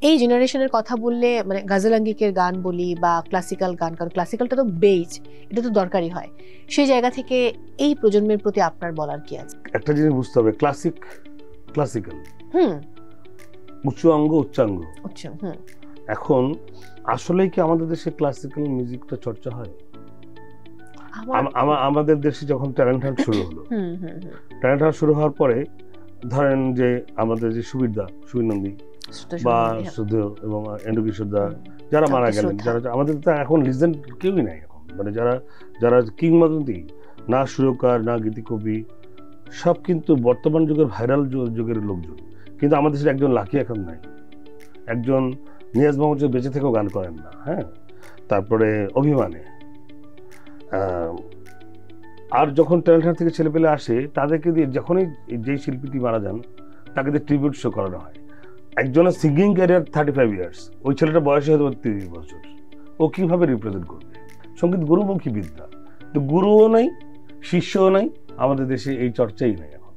এই জেনারেশনের কথা বললে মানে গজল আঙ্গিকের গান বলি বা ক্লাসিক্যাল গান, কারণ ক্লাসিক্যালটা তো বেজ, এটা তো দরকারি হয়, সেই জায়গা থেকে এই প্রজন্মের প্রতি আপনার বলার কি আছে? একটা জিনিস বুঝতে হবে, ক্লাসিক্যাল উচ্চ অঙ্গ উচ্চাঙ্গ। এখন আসলেই কি আমাদের দেশে ক্লাসিক্যাল মিউজিকটা চর্চা হয়? আমাদের দেশে যখন ট্যালেন্ট হান্ট শুরু হলো, ট্যালেন্ট হান্ট শুরু হওয়ার পরে ধরেন যে আমাদের যে সুবীর নন্দী বা শ্রদ্ধেয় এবং এন্ডু কিশোরদা যারা মারা গেলেন, যারা আমাদের তো এখন লিজেন্ড কেউই নাই এখন, মানে যারা কিংবদন্তি, না সুরকার না গীতিকবি, সব কিন্তু বর্তমান যুগের ভাইরাল যুগের লোকজন। কিন্তু আমাদের দেশের একজন লাকি এখন নাই, একজন নিয়াজ মাহমুদ বেঁচে থেকেও গান করেন না। হ্যাঁ, তারপরে অভিমানে। আর যখন ট্যালেন্ট হান্ট থেকে ছেলেপেলে আসে, তাদেরকে দিয়ে যখনই যেই শিল্পীটি মারা যান তাকে দিয়ে ট্রিবিউট শো করানো হয়। একজনের সিঙ্গিং ক্যারিয়ার 35 ইয়ার্স, ওই ছেলেটা বয়স হয়তো 30 বছর, ও কিভাবে রিপ্রেজেন্ট করবে? সঙ্গীত গুরুমুখী বিদ্যা, তো গুরুও নাই, শিষ্যও নাই, আমাদের দেশে এই চর্চাই নাই এখন।